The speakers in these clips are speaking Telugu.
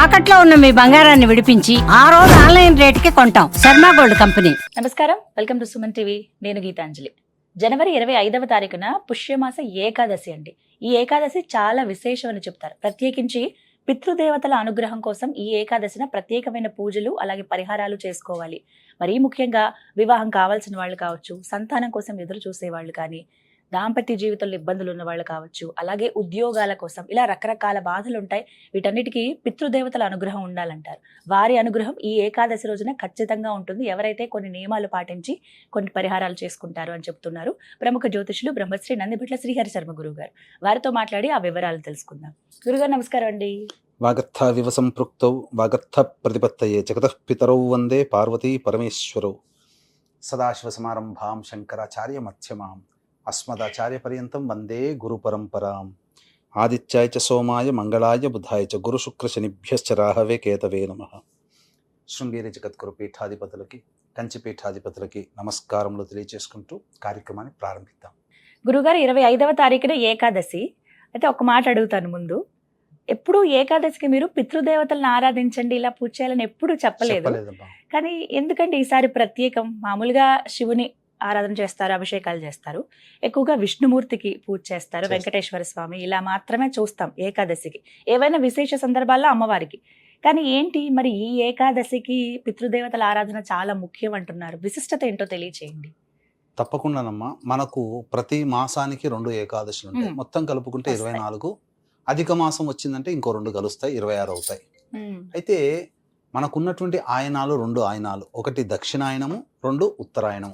తాకట్లో ఉన్న మీ బంగారాన్ని విడిపించి ఆ రోజు ఆన్లైన్ రేటుకి కొంటాం. Sharma gold company. నమస్కారం, వెల్కమ్ టు సుమన్ టీవీ. నేను గీతాంజలి. జనవరి 25వ తారీఖున పుష్యమాస ఏకాదశి అండి. ఈ ఏకాదశి చాలా విశేషం అని చెప్తారు. ప్రత్యేకించి పితృదేవతల అనుగ్రహం కోసం ఈ ఏకాదశిన ప్రత్యేకమైన పూజలు అలాగే పరిహారాలు చేసుకోవాలి. మరీ ముఖ్యంగా వివాహం కావాల్సిన వాళ్ళు కావచ్చు, సంతానం కోసం ఎదురు చూసే వాళ్ళు కానీ, దాంపత్య జీవితంలో ఇబ్బందులు ఉన్న వాళ్ళు కావచ్చు, అలాగే ఉద్యోగాల కోసం ఇలా రకరకాల బాధలు ఉంటాయి. వీటన్నిటికీ పితృదేవతల అనుగ్రహం ఉండాలంటారు. వారి అనుగ్రహం ఈ ఏకాదశి రోజున ఖచ్చితంగా ఉంటుంది, ఎవరైతే కొన్ని నియమాలు పాటించి కొన్ని పరిహారాలు చేసుకుంటారు అని చెప్తున్నారు ప్రముఖ జ్యోతిషులు బ్రహ్మశ్రీ నందిబిట్ల శ్రీహరి శర్మ గురువు గారు. వారితో మాట్లాడి ఆ వివరాలు తెలుసుకుందాం. గురుగారు నమస్కారం అండి. వాగర్థ వివ సంపృక్తౌ వాగర్థ ప్రతిపత్తయే జగతః పితరౌ వందే పార్వతీ పరమేశ్వరౌ. సదాశివ సమారంభాం శంకరాచార్య మధ్యమాం అస్మదాచార్య పర్యంతం వందే గురు పరంపరాం. ఆదిత్యాయ చ సోమాయ మంగళాయ బుధాయ చ గురు శుక్ర శనిభ్యశ్చ రాహవే కేతవే నమః. శృంగేరి జగద్గురు పీఠాధిపతులకి, కంచి పీఠాధిపతులకి నమస్కారములు తెలియజేసుకుంటూ కార్యక్రమాన్ని ప్రారంభిద్దాం. గురుగారు 25వ తారీఖున ఏకాదశి అయితే ఒక మాట అడుగుతాను ముందు. ఎప్పుడు ఏకాదశికి మీరు పితృదేవతలను ఆరాధించండి, ఇలా పూజ చేయాలని ఎప్పుడు చెప్పలేదు. కానీ ఎందుకంటే ఈసారి ప్రత్యేకం? మామూలుగా శివుని ఆరాధన చేస్తారు, అభిషేకాలు చేస్తారు, ఎక్కువగా విష్ణుమూర్తికి పూజ చేస్తారు, వెంకటేశ్వర స్వామి, ఇలా మాత్రమే చూస్తాం ఏకాదశికి. ఏవైనా విశేష సందర్భాల్లో అమ్మవారికి. కానీ ఏంటి మరి ఈ ఏకాదశికి పితృదేవతల ఆరాధన చాలా ముఖ్యం అంటున్నారు. విశిష్టత ఏంటో తెలియచేయండి. తప్పకుండానమ్మా. మనకు ప్రతి మాసానికి 2 ఏకాదశులు ఉంటాయి. మొత్తం కలుపుకుంటే 24. అధిక మాసం వచ్చిందంటే ఇంకో 2 కలుస్తాయి, 26 అవుతాయి. అయితే మనకున్నటువంటి ఆయనాలు 2 ఆయనాలు, ఒకటి దక్షిణాయనము, 2 ఉత్తరాయణం.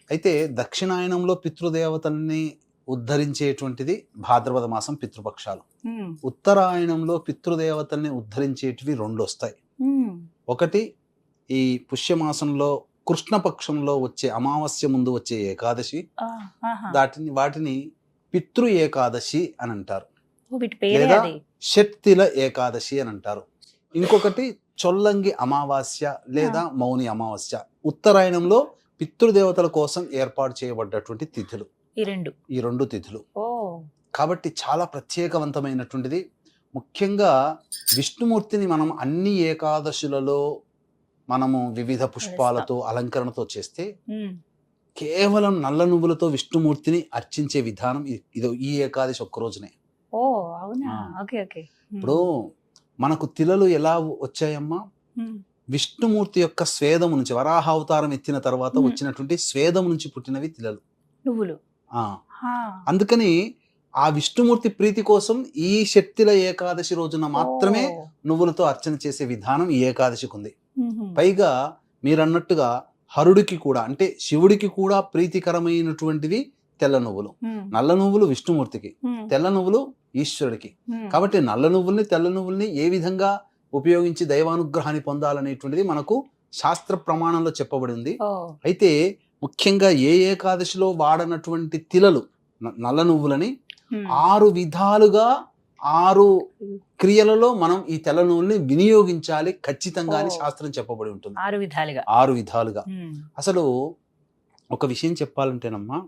అయితే దక్షిణాయనంలో పితృదేవతల్ని ఉద్ధరించేటువంటిది భాద్రపద మాసం పితృపక్షాలు. ఉత్తరాయణంలో పితృదేవతల్ని ఉద్ధరించేటివి 2 వస్తాయి. ఒకటి ఈ పుష్యమాసంలో కృష్ణపక్షంలో వచ్చే అమావాస్య ముందు వచ్చే ఏకాదశి, వాటిని పితృ ఏకాదశి అని అంటారు, లేదా షట్తిల ఏకాదశి అని అంటారు. ఇంకొకటి చొల్లంగి అమావాస్య లేదా మౌని అమావాస్య. ఉత్తరాయణంలో పితృదేవతల కోసం ఏర్పాటు చేయబడ్డటువంటి తిథులు ఈ రెండు తిథులు. కాబట్టి చాలా ప్రత్యేకవంతమైనటువంటిది. ముఖ్యంగా విష్ణుమూర్తిని మనం అన్ని ఏకాదశులలో మనము వివిధ పుష్పాలతో అలంకరణతో చేస్తే కేవలం నల్ల నువ్వులతో విష్ణుమూర్తిని అర్చించే విధానం ఇది ఈ ఏకాదశి ఒక్క రోజునే. ఇప్పుడు మనకు తిలలు ఎలా వచ్చాయమ్మా? విష్ణుమూర్తి యొక్క స్వేదము నుంచి, వరాహ అవతారం ఎత్తిన తర్వాత వచ్చినటువంటి స్వేదము నుంచి పుట్టినవి తిలలు, నువ్వులు. అందుకని ఆ విష్ణుమూర్తి ప్రీతి కోసం ఈ శక్తిల ఏకాదశి రోజున మాత్రమే నువ్వులతో అర్చన చేసే విధానం ఈ ఏకాదశికి ఉంది. పైగా మీరన్నట్టుగా హరుడికి కూడా, అంటే శివుడికి కూడా ప్రీతికరమైనటువంటివి తెల్ల నువ్వులు. నల్ల నువ్వులు విష్ణుమూర్తికి, తెల్ల నువ్వులు ఈశ్వరుడికి. కాబట్టి నల్ల నువ్వుల్ని తెల్ల నువ్వుల్ని ఏ విధంగా ఉపయోగించి దైవానుగ్రహాన్ని పొందాలనేటువంటిది మనకు శాస్త్ర ప్రమాణంలో చెప్పబడింది. అయితే ముఖ్యంగా ఏ ఏకాదశిలో వాడనటువంటి తిలలు నల్ల నువ్వులని 6 విధాలుగా 6 క్రియలలో మనం ఈ తెల్ల నువ్వుల్ని వినియోగించాలి ఖచ్చితంగా అని శాస్త్రం చెప్పబడి ఉంటుంది. 6 విధాలుగా. అసలు ఒక విషయం చెప్పాలంటేనమ్మా,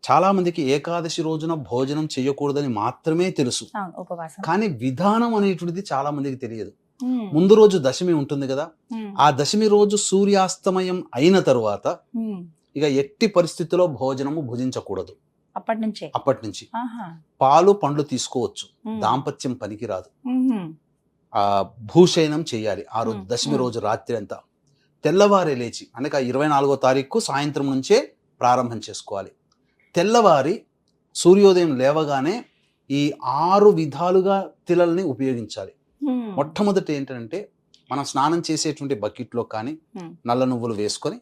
చాలా మందికి ఏకాదశి రోజున భోజనం చేయకూడదని మాత్రమే తెలుసు, కానీ విధానం అనేటువంటిది చాలా మందికి తెలియదు. ముందు రోజు దశమి ఉంటుంది కదా, ఆ దశమి రోజు సూర్యాస్తమయం అయిన తరువాత ఇక ఎట్టి పరిస్థితిలో భోజనము భుజించకూడదు. అప్పటి నుంచి పాలు పండ్లు తీసుకోవచ్చు, దాంపత్యం పనికిరాదు. ఆ భూషయనం చేయాలి ఆ రోజు దశమి రోజు రాత్రి అంతా. తెల్లవారే లేచి, అనగా 24వ తారీఖు సాయంత్రం నుంచే ప్రారంభం చేసుకోవాలి. తెల్లవారి సూర్యోదయం లేవగానే ఈ 6 విధాలుగా తిలల్ని ఉపయోగించాలి. మొట్టమొదటి ఏంటంటే, మనం స్నానం చేసేటువంటి బకెట్లో కానీ నల్ల నువ్వులు వేసుకొని,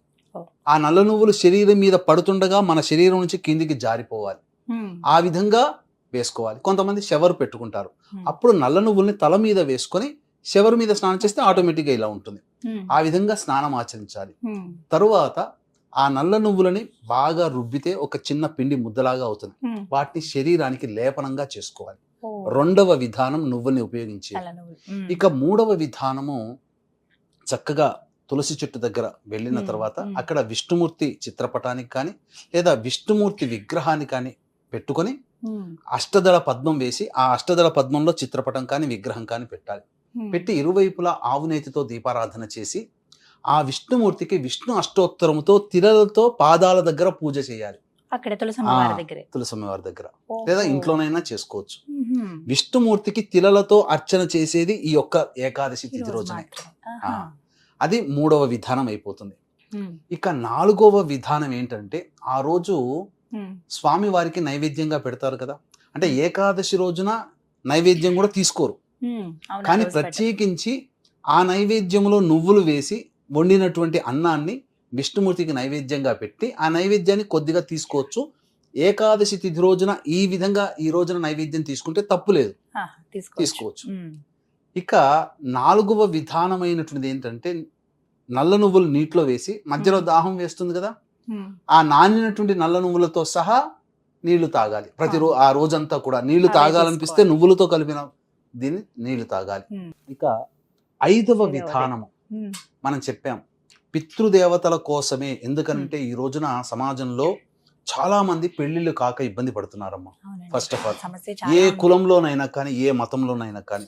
ఆ నల్ల నువ్వులు శరీరం మీద పడుతుండగా మన శరీరం నుంచి కిందికి జారిపోవాలి. ఆ విధంగా వేసుకోవాలి. కొంతమంది షవర్ పెట్టుకుంటారు, అప్పుడు నల్ల నువ్వుల్ని తల మీద వేసుకొని షవర్ మీద స్నానం చేస్తే ఆటోమేటిక్గా ఇలా ఉంటుంది. ఆ విధంగా స్నానం ఆచరించాలి. తరువాత ఆ నల్ల నువ్వులని బాగా రుబ్బితే ఒక చిన్న పిండి ముద్దలాగా అవుతుంది. వాటిని శరీరానికి లేపనంగా చేసుకోవాలి. 2వ విధానం నువ్వుల్ని ఉపయోగించి. ఇక 3వ విధానము, చక్కగా తులసి చెట్టు దగ్గర వెళ్ళిన తర్వాత అక్కడ విష్ణుమూర్తి చిత్రపటానికి కానీ లేదా విష్ణుమూర్తి విగ్రహాన్ని కానీ పెట్టుకొని అష్టదళ పద్మం వేసి ఆ అష్టదళ పద్మంలో చిత్రపటం కానీ విగ్రహం కానీ పెట్టాలి. పెట్టి ఇరువైపులా ఆవు నేతితో దీపారాధన చేసి ఆ విష్ణుమూర్తికి విష్ణు అష్టోత్తరముతో తిలలతో పాదాల దగ్గర పూజ చేయాలి. అక్కడ తులసమ్మవారి దగ్గరే, తులసమ్మవారి దగ్గర లేదా ఇంట్లోనైనా చేసుకోవచ్చు. విష్ణుమూర్తికి తిలలతో అర్చన చేసేది ఈ యొక్క ఏకాదశి తిథి రోజునే. అది 3వ విధానం అయిపోతుంది. ఇక 4వ విధానం ఏంటంటే ఆ రోజు స్వామి వారికి నైవేద్యంగా పెడతారు కదా, అంటే ఏకాదశి రోజున నైవేద్యం కూడా తీసుకోరు, కానీ ప్రత్యేకించి ఆ నైవేద్యంలో నువ్వులు వేసి వండినటువంటి అన్నాన్ని విష్ణుమూర్తికి నైవేద్యంగా పెట్టి ఆ నైవేద్యాన్ని కొద్దిగా తీసుకోవచ్చు. ఏకాదశి తిథి రోజున ఈ విధంగా ఈ రోజున నైవేద్యం తీసుకుంటే తప్పు లేదు, తీసుకోవచ్చు. ఇక 4వ విధానమైనటువంటిది ఏంటంటే నల్ల నువ్వులు నీటిలో వేసి మధ్యలో దాహం వేస్తుంది కదా, ఆ నానినటువంటి నల్ల నువ్వులతో సహా నీళ్లు తాగాలి. ఆ రోజంతా కూడా నీళ్లు తాగాలనిపిస్తే నువ్వులతో కలిపిన దీన్ని నీళ్లు తాగాలి. ఇక 5వ విధానము మనం చెప్పాం, పితృదేవతల కోసమే. ఎందుకంటే ఈ రోజున సమాజంలో చాలా మంది పెళ్లిళ్ళు కాక ఇబ్బంది పడుతున్నారమ్మా. ఫస్ట్ ఆఫ్ ఆల్ ఏ కులంలోనైనా కానీ ఏ మతంలోనైనా కానీ.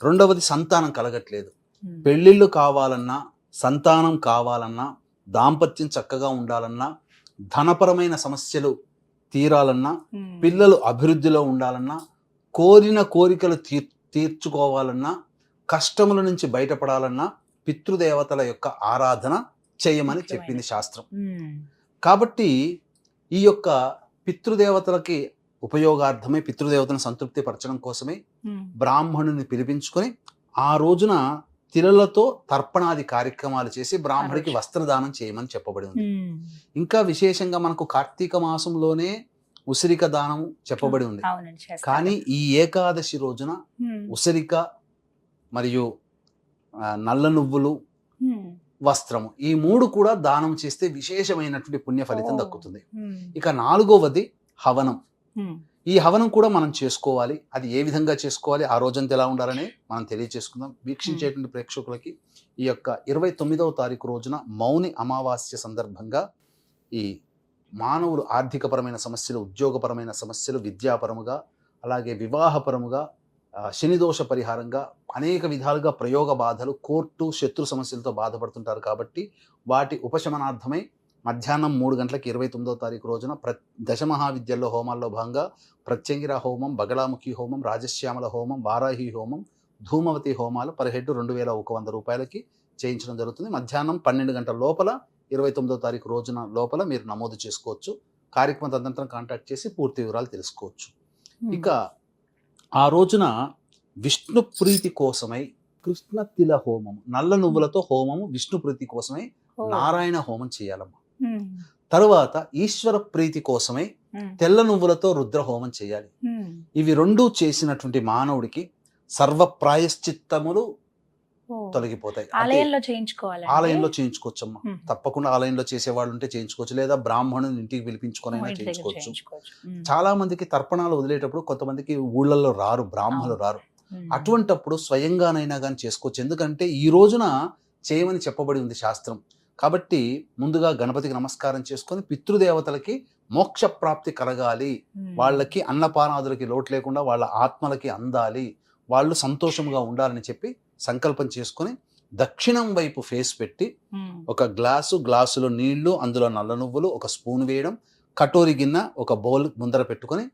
రెండవది సంతానం కలగట్లేదు. పెళ్లిళ్ళు కావాలన్నా, సంతానం కావాలన్నా, దాంపత్యం చక్కగా ఉండాలన్నా, ధనపరమైన సమస్యలు తీరాలన్నా, పిల్లలు అభివృద్ధిలో ఉండాలన్నా, కోరిన కోరికలు తీర్చుకోవాలన్నా, కష్టముల నుంచి బయటపడాలన్నా పితృదేవతల యొక్క ఆరాధన చేయమని చెప్పింది శాస్త్రం. కాబట్టి ఈ యొక్క పితృదేవతలకి ఉపయోగార్థమే, పితృదేవతను సంతృప్తి పరచడం కోసమే బ్రాహ్మణుని పిలిపించుకొని ఆ రోజున తిలలతో తర్పణాది కార్యక్రమాలు చేసి బ్రాహ్మడికి వస్త్రదానం చేయమని చెప్పబడి ఉంది. ఇంకా విశేషంగా మనకు కార్తీక మాసంలోనే ఉసిరిక దానం చెప్పబడి ఉంది. కానీ ఈ ఏకాదశి రోజున ఉసిరిక మరియు నల్ల నువ్వులు, వస్త్రము, ఈ 3 కూడా దానం చేస్తే విశేషమైనటువంటి పుణ్య ఫలితం దక్కుతుంది. ఇక 4వది హవనం. ఈ హవనం కూడా మనం చేసుకోవాలి. అది ఏ విధంగా చేసుకోవాలి, ఆ రోజంతా ఎలా ఉండాలని మనం తెలియజేసుకుందాం. వీక్షించేటువంటి ప్రేక్షకులకి ఈ యొక్క 29వ తారీఖు రోజున మౌని అమావాస్య సందర్భంగా ఈ మానవులు ఆర్థికపరమైన సమస్యలు, ఉద్యోగపరమైన సమస్యలు, విద్యాపరముగా, అలాగే వివాహపరముగా, శనిదోష పరిహారంగా అనేక విధాలుగా ప్రయోగ బాధలు, కోర్టు, శత్రు సమస్యలతో బాధపడుతుంటారు. కాబట్టి వాటి ఉపశమనార్థమై మధ్యాహ్నం 3 గంటలకు 29వ తారీఖు రోజున దశమహావిద్యల్లో హోమాల్లో భాగంగా ప్రత్యంగిర హోమం, బగళాముఖి హోమం, రాజశ్యామల హోమం, వారాహి హోమం, ధూమవతి హోమాలు పర్ హెడ్ 2100 రూపాయలకి చేయించడం జరుగుతుంది. మధ్యాహ్నం 12 గంటల లోపల 29వ తారీఖు రోజున లోపల మీరు నమోదు చేసుకోవచ్చు. కార్యక్రమం తదనంతరం కాంటాక్ట్ చేసి పూర్తి వివరాలు తెలుసుకోవచ్చు. ఇక ఆ రోజున విష్ణు ప్రీతి కోసమై కృష్ణ తిల హోమం, నల్ల నువ్వులతో హోమము విష్ణు ప్రీతి కోసమై నారాయణ హోమం చేయాలమ్మా. తరువాత ఈశ్వర ప్రీతి కోసమై తెల్ల నువ్వులతో రుద్ర హోమం చేయాలి. ఇవి 2 చేసినటువంటి మానవుడికి సర్వ ప్రాయశ్చిత్తములు తొలగిపోతాయి. ఆలయంలో చేయించుకోవచ్చమ్మా, తప్పకుండా ఆలయంలో చేసేవాళ్ళు ఉంటే చేయించుకోవచ్చు, లేదా బ్రాహ్మణుని ఇంటికి పిలిపించుకొని చేయించుకోవచ్చు. చాలా మందికి తర్పణాలు వదిలేటప్పుడు కొంతమందికి ఊళ్ళల్లో రారు, బ్రాహ్మణులు రారు. అటువంటప్పుడు స్వయంగానైనా కానీ చేసుకోవచ్చు. ఎందుకంటే ఈ రోజున చేయమని చెప్పబడి ఉంది శాస్త్రం. కాబట్టి ముందుగా గణపతికి నమస్కారం చేసుకొని పితృదేవతలకి మోక్ష ప్రాప్తి కలగాలి, వాళ్ళకి అన్నపానాదులకి లోటు లేకుండా వాళ్ళ ఆత్మలకి అందాలి, వాళ్ళు సంతోషంగా ఉండాలని చెప్పి సంకల్పం చేసుకొని దక్షిణం వైపు ఫేస్ పెట్టి ఒక గ్లాసులో నీళ్లు, అందులో నల్ల నువ్వులు, ఒక స్పూన్ వేయడం, కటోరి గిన్నె, ఒక బౌల్ ముందర పెట్టుకొని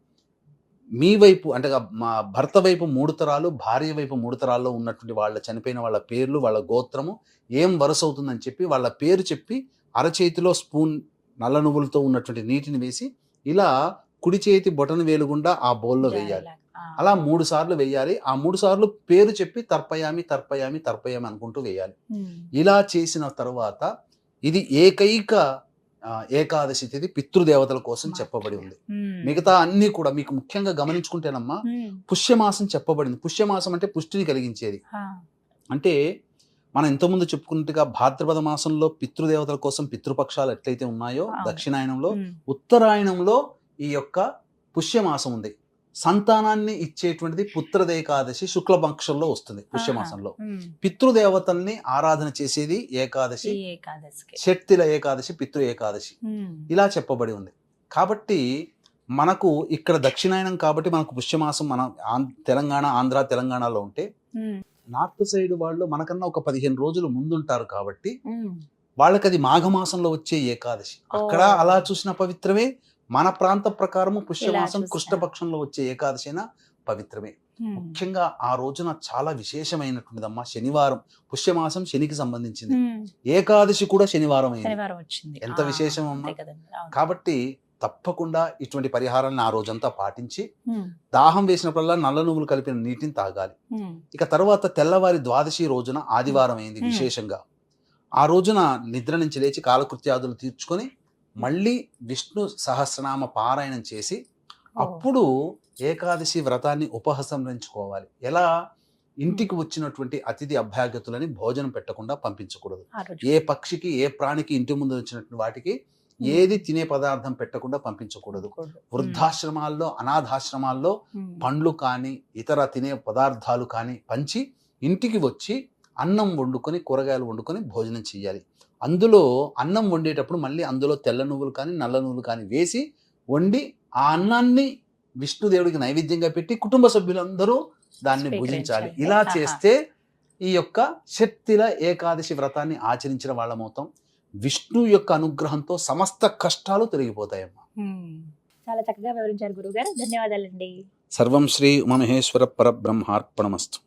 మీ వైపు అంటే మా భర్త వైపు 3 తరాలు, భార్య వైపు 3 తరాల్లో ఉన్నటువంటి వాళ్ళ చనిపోయిన వాళ్ళ పేర్లు, వాళ్ళ గోత్రము ఏం వరుస అవుతుందని చెప్పి వాళ్ళ పేరు చెప్పి అరచేతిలో స్పూన్ నల్ల నువ్వులతో ఉన్నటువంటి నీటిని వేసి ఇలా కుడి చేతి బొటన వేలుగుండా ఆ బౌల్లో వేయాలి. అలా 3 సార్లు వేయాలి. ఆ 3 సార్లు పేరు చెప్పి తర్పయామి తర్పయామి తర్పయామి అనుకుంటూ వేయాలి. ఇలా చేసిన తర్వాత ఇది ఏకైక ఏకాదశి తిథి పితృదేవతల కోసం చెప్పబడి ఉంది. మిగతా అన్ని కూడా మీకు ముఖ్యంగా గమనించుకుంటేనమ్మా పుష్యమాసం చెప్పబడింది. పుష్యమాసం అంటే పుష్టిని కలిగించేది. అంటే మనం ఇంతకుముందు చెప్పుకున్నట్టుగా భాద్రపద మాసంలో పితృదేవతల కోసం పితృపక్షాలు ఎట్లయితే ఉన్నాయో దక్షిణాయనంలో, ఉత్తరాయణంలో ఈ యొక్క పుష్యమాసం ఉంది. సంతానాన్ని ఇచ్చేటువంటిది పుత్రదేకాదశి శుక్లపక్షంలో వస్తుంది. పుష్యమాసంలో పితృదేవతల్ని ఆరాధన చేసేది ఏకాదశి, షట్తిల ఏకాదశి, పితృ ఏకాదశి ఇలా చెప్పబడి ఉంది. కాబట్టి మనకు ఇక్కడ దక్షిణాయనం కాబట్టి మనకు పుష్యమాసం మన తెలంగాణ, ఆంధ్ర, తెలంగాణలో ఉంటే నార్త్ సైడ్ వాళ్ళు మనకన్నా ఒక 15 రోజులు ముందుంటారు కాబట్టి వాళ్ళకి అది మాఘమాసంలో వచ్చే ఏకాదశి. అక్కడ అలా చూసిన పవిత్రమే, మన ప్రాంత ప్రకారము పుష్యమాసం చూసినా. కృష్ణపక్షంలో వచ్చే ఏకాదశి అయినా పవిత్రమే. ముఖ్యంగా ఆ రోజున చాలా విశేషమైనటువంటిదమ్మా. శనివారం, పుష్యమాసం శనికి సంబంధించింది, ఏకాదశి కూడా శనివారం అయింది. శనివారం వచ్చింది. ఎంత విశేషం అమ్మా. అంతే కదండి. అవును. కాబట్టి తప్పకుండా ఇటువంటి పరిహారాలను ఆ రోజంతా పాటించి దాహం వేసినప్పుడల్లా నల్ల నువ్వులు కలిపిన నీటిని తాగాలి. ఇక తర్వాత తెల్లవారి ద్వాదశి రోజున ఆదివారం అయింది విశేషంగా. ఆ రోజున నిద్ర నుంచి లేచి కాలకృత్యాదులు తీర్చుకొని మళ్ళీ విష్ణు సహస్రనామ పారాయణం చేసి అప్పుడు ఏకాదశి వ్రతాన్ని ఉపసంహరించుకోవాలి. ఎలా? ఇంటికి వచ్చినటువంటి అతిథి అభ్యాగతులని భోజనం పెట్టకుండా పంపించకూడదు. ఆ రోజు. ఏ పక్షికి, ఏ ప్రాణికి ఇంటి ముందు వచ్చినటువంటి వాటికి ఏది తినే పదార్థం పెట్టకుండా పంపించకూడదు. వృద్ధాశ్రమాల్లో, అనాథాశ్రమాల్లో పండ్లు కానీ ఇతర తినే పదార్థాలు కానీ పంచి ఇంటికి వచ్చి అన్నం వండుకొని, కూరగాయలు వండుకొని భోజనం చేయాలి. అందులో అన్నం వండేటప్పుడు మళ్ళీ అందులో తెల్ల నువ్వులు కానీ నల్ల నువ్వులు కానీ వేసి వండి ఆ అన్నాన్ని విష్ణుదేవుడికి నైవేద్యంగా పెట్టి కుటుంబ సభ్యులందరూ దాన్ని భుజించాలి. ఇలా చేస్తే ఈ యొక్క షట్తిల ఏకాదశి వ్రతాన్ని ఆచరించిన వాళ్ళమవుతాం. విష్ణు యొక్క అనుగ్రహంతో సమస్త కష్టాలు తొలగిపోతాయమ్మా. చాలా చక్కగా వివరించారు గురుగారు. ధన్యవాదాలండి. సర్వం శ్రీ ఉమామహేశ్వర పరబ్రహ్మార్పణమస్తు.